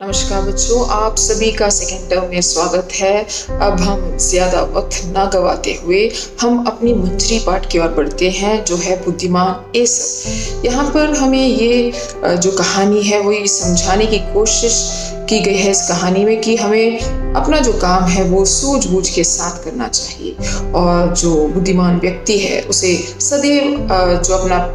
नमस्कार बच्चों, आप सभी का सेकेंड टर्म में स्वागत है। अब हम ज़्यादा वक्त ना गवाते हुए हम अपनी मंजरी पाठ की ओर बढ़ते हैं, जो है बुद्धिमान एसप। यहाँ पर हमें ये जो कहानी है वो ये समझाने की कोशिश की गई है इस कहानी में कि हमें अपना जो काम है वो सूझबूझ के साथ करना चाहिए, और जो बुद्धिमान व्यक्ति है उसे सदैव जो अपना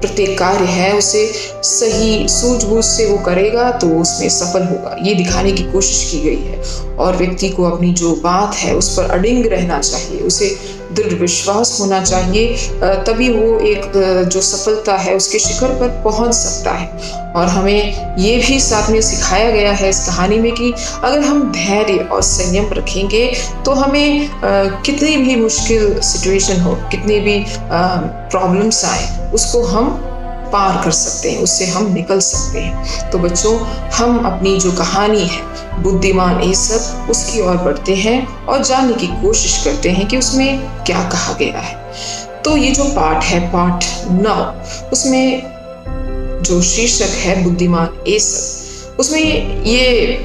प्रत्येक कार्य है उसे सही सूझबूझ से वो करेगा तो उसमें सफल होगा, ये दिखाने की कोशिश की गई है। और व्यक्ति को अपनी जो बात है उस पर अडिग रहना चाहिए, उसे दृढ़ विश्वास होना चाहिए, तभी वो एक जो सफलता है उसके शिखर पर पहुंच सकता है। और हमें ये भी साथ में सिखाया गया है इस कहानी में कि अगर हम धैर्य और संयम रखेंगे तो हमें कितनी भी मुश्किल सिचुएशन हो, कितनी भी प्रॉब्लम्स आए, उसको हम पार कर सकते हैं, उससे हम निकल सकते हैं। तो बच्चों, हम अपनी जो कहानी है बुद्धिमान एसप उसकी ओर बढ़ते हैं और जानने की कोशिश करते हैं कि उसमें क्या कहा गया है। तो ये जो पाठ है, पाठ 9, उसमें जो शीर्षक है बुद्धिमान एसप, उसमें ये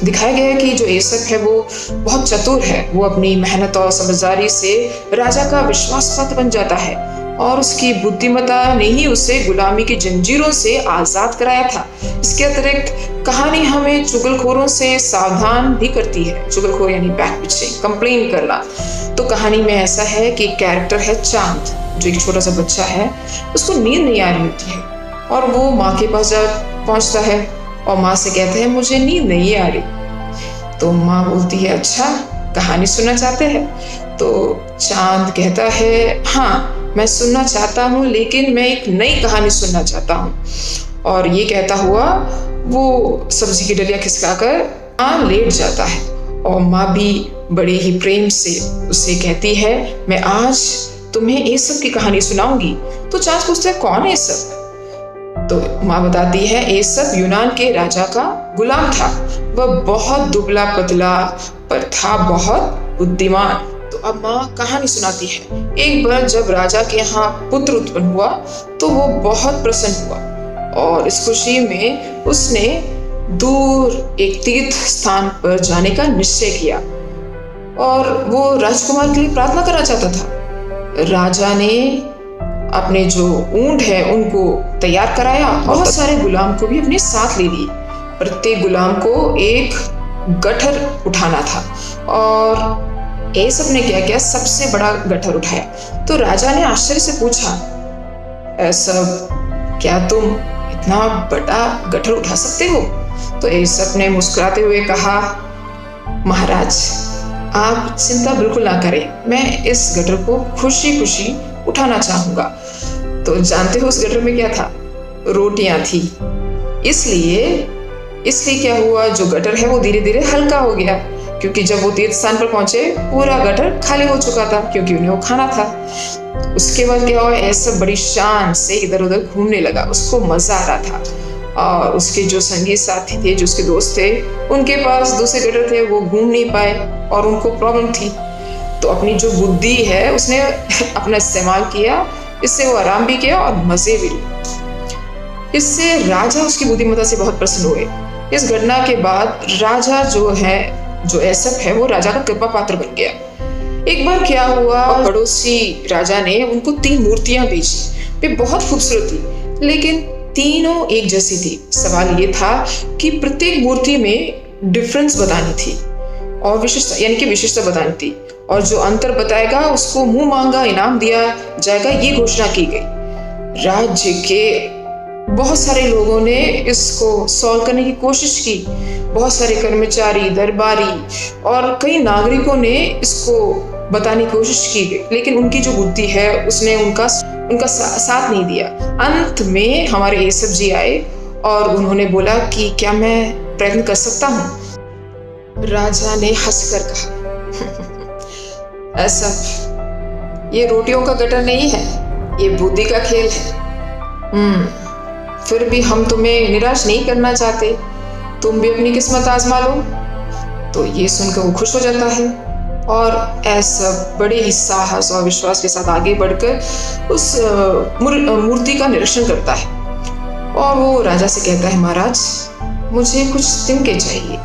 दिखाया गया है कि जो एसप है वो बहुत चतुर है। वो अपनी मेहनत और समझदारी से राजा का विश्वास पात्र बन जाता है, और उसकी बुद्धिमत्ता ने ही उसे गुलामी की जंजीरों से आजाद कराया था। इसके अतिरिक्त कहानी हमें चुगलखोरों से सावधान भी करती है। चुगलखोर यानी बैक पिचिंग, कंप्लेन करना। तो कहानी में ऐसा है कि कैरेक्टर है चांद, जो एक छोटा सा बच्चा है, उसको नींद नहीं आ रही होती है, और वो माँ के पास पहुंचता है और माँ से कहता है मुझे नींद नहीं आ रही। तो माँ बोलती है अच्छा, कहानी सुनना चाहते हैं? तो चांद कहता है हाँ, मैं सुनना चाहता हूँ, लेकिन मैं एक नई कहानी सुनना चाहता हूँ। और ये कहता हुआ वो सब्जी की डलिया खिसकाकर माँ लेट जाता है, और माँ भी बड़े ही प्रेम से उसे कहती है मैं आज तुम्हें एसप की कहानी सुनाऊंगी। तो चांद पूछता है कौन एसप? तो माँ बताती है एसप यूनान के राजा का गुलाम था। वह बहुत दुबला पतला पर था बहुत बुद्धिमान। तो अब माँ कहानी सुनाती है। एक बार जब राजा के यहाँ पुत्र उत्पन्न हुआ तो वो बहुत प्रसन्न हुआ, और इस खुशी में उसने दूर एक तीर्थ स्थान पर जाने का निश्चय किया, और वो राजकुमार के लिए प्रार्थना करना चाहता था। राजा ने अपने जो ऊंट है उनको तैयार कराया, बहुत सारे गुलाम को भी अपने साथ ले लिए। प्रत्येक गुलाम को एक गट्ठर उठाना था, और एसप ने क्या किया, सबसे बड़ा गट्ठर उठाया। तो राजा ने आश्चर्य से पूछा एसप, क्या तुम इतना बड़ा गट्ठर उठा सकते हो? तो एसप ने मुस्कुराते हुए कहा महाराज, आप चिंता बिल्कुल ना करें, मैं इस गट्ठर को खुशी खुशी उठाना चाहूंगा। तो जानते हो उस गट्ठर में क्या था? रोटियां थी। इसलिए क्या हुआ, जो गट्ठर है वो धीरे धीरे हल्का हो गया, क्योंकि जब वो तीर्थ स्थान पर पहुंचे पूरा गट्ठर खाली हो चुका था, क्योंकि उन्हें वो खाना था। उसके बाद क्या हुआ, ऐसा बड़ी शान से इधर उधर घूमने लगा, उसको मजा आ रहा था। और उसके जो संगी साथी थे, जो उसके दोस्त थे, उनके पास दूसरे गट्ठर थे, वो घूम नहीं पाए और उनको प्रॉब्लम थी। तो अपनी जो बुद्धि है उसने अपना इस्तेमाल किया, इससे वो आराम भी किया और मजे भी लिए। इससे राजा उसकी बुद्धिमत्ता से बहुत प्रसन्न हुए। इस घटना के बाद राजा जो एसप है वो राजा का कृपा पात्र बन गया। एक बार क्या हुआ, पड़ोसी राजा ने उनको 3 मूर्तियां भेजी। वे बहुत खूबसूरत थी, लेकिन तीनों एक जैसी थी। सवाल ये था कि प्रत्येक मूर्ति में डिफरेंस बतानी थी और विशेषता, यानी कि विशेषता बतानी थी, और जो अंतर बताएगा उसको मुंह मांगा इनाम दिया जाएगा, ये घोषणा की गई। राज्य के बहुत सारे लोगों ने इसको सॉल्व करने की कोशिश की। बहुत सारे कर्मचारी, दरबारी और कई नागरिकों ने इसको बताने की कोशिश की गई, लेकिन उनकी जो बुद्धि है उसने उनका साथ नहीं दिया। अंत में हमारे एसप जी आए और उन्होंने बोला कि क्या मैं प्रयत्न कर सकता हूँ? राजा ने हंसकर कहा एसप, ये रोटियों का गट्ठर नहीं है, ये बुद्धि का खेल है। फिर भी हम तुम्हें निराश नहीं करना चाहते, तुम भी अपनी किस्मत आजमा लो। तो ये सुनकर वो खुश हो जाता है, और ऐसा बड़े ही साहस और विश्वास के साथ आगे बढ़कर उस मूर्ति का निरीक्षण करता है, और वो राजा से कहता है महाराज, मुझे कुछ तिनके चाहिए।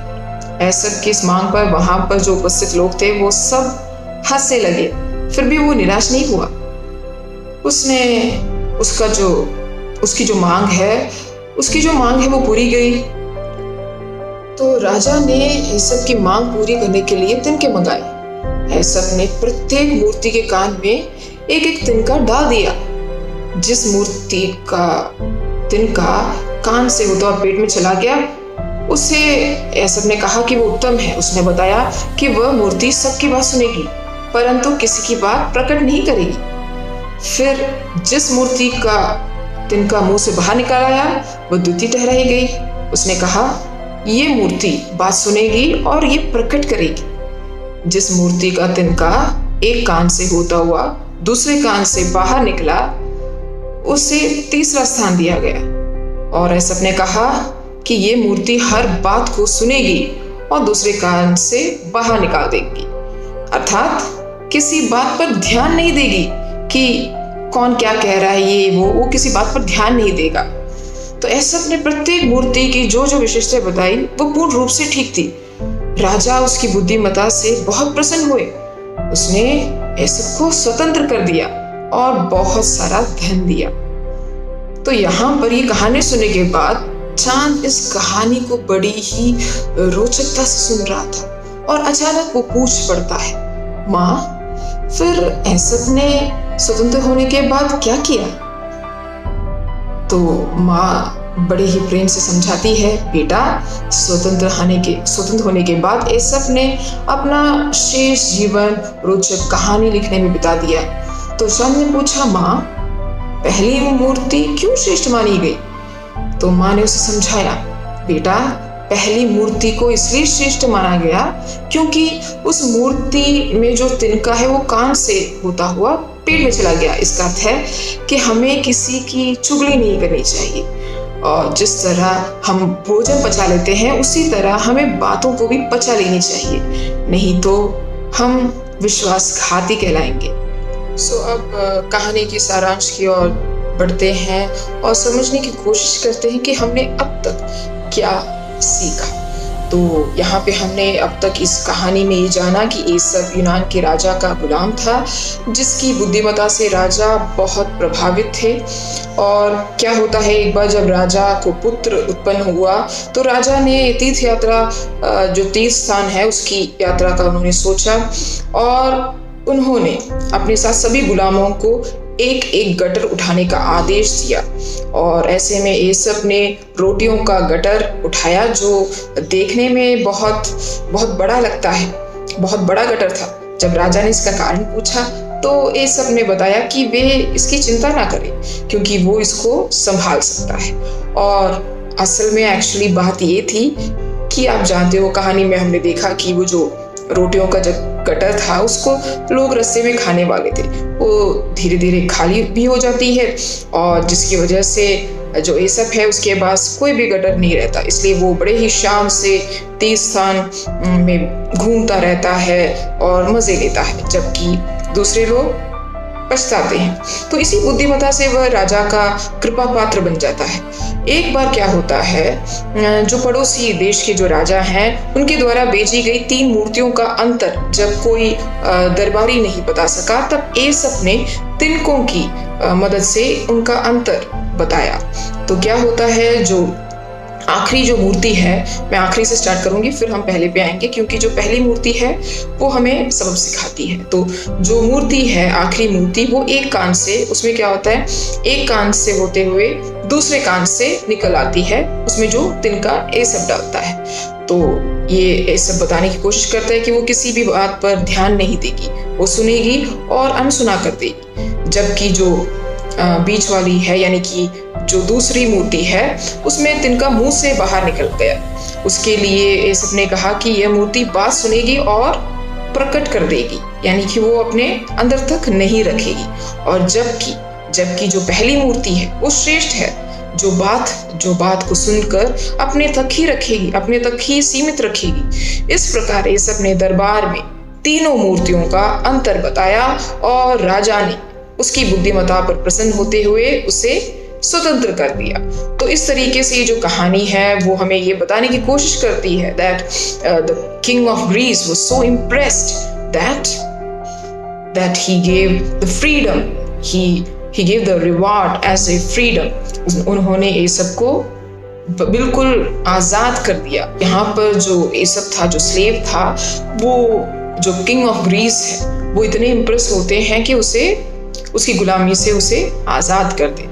ऐसब की इस मांग पर वहां पर जो उपस्थित लोग थे वो सब हंसने लगे, फिर भी वो निराश नहीं हुआ। उसने उसकी जो मांग है वो पूरी गई। तो राजा ने ऐसब की मांग पूरी करने के लिए तिनके मंगाए। ऐसब ने प्रत्येक मूर्ति के कान में एक एक तिनका डाल दिया। जिस मूर्ति का तिनका कान से होता हुआ पेट में चला गया, उसे ऐसब ने कहा कि वो उत्तम है। उसने बताया कि वह मूर्ति सबकी बात सुनेगी, परंतु किसी की बात प्रकट नहीं करेगी। फिर जिस मूर्ति का तिनका मुंह से बाहर निकल आया, वह द्वितीय ठहराई गई। उसने कहा, ये मूर्ति बात सुनेगी और ये प्रकट करेगी। जिस मूर्ति का तिनका एक कान से होता हुआ दूसरे कान से बाहर निकला, उसे तीसरा स्थान दिया गया। और ऐसब ने कहा कि ये मूर्ति हर बात को सुनेगी और दूसरे कान से बाहर निकाल देगी, अर्थात किसी बात पर ध्यान नहीं देगी कि कौन क्या कह रहा है, ये वो किसी बात पर ध्यान नहीं देगा। तो ऐसब ने प्रत्येक मूर्ति की जो जो विशेषताएं बताई वो पूर्ण रूप से ठीक थी। राजा उसकी बुद्धिमत्ता से बहुत प्रसन्न हुए। उसने ऐसब को स्वतंत्र कर दिया और बहुत सारा धन दिया। तो यहाँ पर ये कहानी सुनने के बाद चांद इस कहानी को बड़ी ही रोचकता से सुन रहा था और अचानक वो पूछ पड़ता है, माँ, फिर ऐसब ने स्वतंत्र होने के बाद क्या किया? तो माँ बड़े ही प्रेम से समझाती है, बेटा, स्वतंत्र होने के बाद ऐसब ने अपना शेष जीवन रोचक कहानी लिखने में बिता दिया। तो चांद ने पूछा, माँ, पहली मूर्ति क्यों श्रेष्ठ मानी गई? तो माँ ने उसे समझाया, बेटा, पहली मूर्ति को इसलिए श्रेष्ठ माना गया क्योंकि उस मूर्ति में जो तिनका है वो कान से होता हुआ पेट में चला गया। इसका अर्थ है कि हमें किसी की चुगली नहीं करनी चाहिए, और जिस तरह हम भोजन पचा लेते हैं उसी तरह हमें बातों को भी पचा लेनी चाहिए, नहीं तो हम विश्वासघाती कहलाएंगे। अब कहानी की सारांश की ओर बढ़ते हैं और समझने की कोशिश करते हैं कि हमने अब तक क्या सीखा। तो यहाँ पे हमने अब तक इस कहानी में ये जाना कि ऐसब यूनान के राजा का गुलाम था, जिसकी बुद्धिमत्ता से राजा बहुत प्रभावित थे। और क्या होता है, एक बार जब राजा को पुत्र उत्पन्न हुआ तो राजा ने तीर्थ यात्रा, जो तीर्थ स्थान है उसकी यात्रा का उन्होंने सोचा, और उन्होंने अपने साथ सभी गुलामों को एक एक गटर उठाने का आदेश दिया। और ऐसे में ऐसब ने रोटियों का गटर उठाया, जो देखने में बहुत बहुत बड़ा लगता है, बहुत बड़ा गटर था। जब राजा ने इसका कारण पूछा तो ऐसब ने बताया कि वे इसकी चिंता ना करें क्योंकि वो इसको संभाल सकता है। और असल में एक्चुअली बात ये थी कि आप जानते हो, कहानी में हमने देखा कि वो जो रोटियों का जब गटर था उसको लोग रास्ते में खाने वाले थे, वो धीरे धीरे खाली भी हो जाती है, और जिसकी वजह से जो ऐसब है उसके पास कोई भी गटर नहीं रहता। इसलिए वो बड़े ही शान से तीर्थ स्थान में घूमता रहता है और मजे लेता है, जबकि दूसरे लोग पछताते हैं। तो इसी बुद्धिमत्ता से वह राजा का कृपा पात्र बन जाता है। एक बार क्या होता है, जो पड़ोसी देश के जो राजा हैं उनके द्वारा बेची गई 3 मूर्तियों का अंतर जब कोई दरबारी नहीं बता सका, तब ऐसब ने तिनकों की मदद से उनका अंतर बताया। तो क्या होता है, जो आखिरी जो मूर्ति है, मैं आखिरी से स्टार्ट करूंगी फिर हम पहले पे आएंगे, क्योंकि जो पहली मूर्ति है वो हमें सबक सिखाती है। तो जो मूर्ति है, आखिरी मूर्ति, वो एक कान से, उसमें क्या होता है, एक कान से होते हुए दूसरे कान से निकल आती है, उसमें जो तिनका ऐसब डालता है। तो ये ऐसब बताने की कोशिश करता है कि वो किसी भी बात पर ध्यान नहीं देगी, वो सुनेगी और अनसुना कर देगी। जबकि जो बीच वाली है, यानी कि जो दूसरी मूर्ति है, उसमें तिनका मुंह से बाहर निकल गया। उसके लिए ऐसब ने कहा कि यह मूर्ति बात सुनेगी और प्रकट कर देगी, यानी कि वो अपने अंदर तक नहीं रखेगी। और जबकि जो पहली मूर्ति है वो श्रेष्ठ है, जो बात को सुनकर अपने तक ही रखेगी, अपने तक ही सीमित रखेगी। इस प्रकार ऐसब ने दरबार में तीनों मूर्तियों का अंतर बताया और राजा ने उसकी बुद्धिमत्ता पर प्रसन्न होते हुए उसे स्वतंत्र कर दिया। तो इस तरीके से ये जो कहानी है वो हमें ये बताने की कोशिश करती है that the king of Greece was so impressed that he gave the freedom, he gave the reward as a freedom. उन्होंने एसप को बिल्कुल आज़ाद कर दिया। यहाँ पर जो एसप था, जो स्लेव था, वो जो किंग ऑफ ग्रीस है वो इतने इम्प्रेस होते हैं कि उसे उसकी गुलामी से उसे आज़ाद कर देते।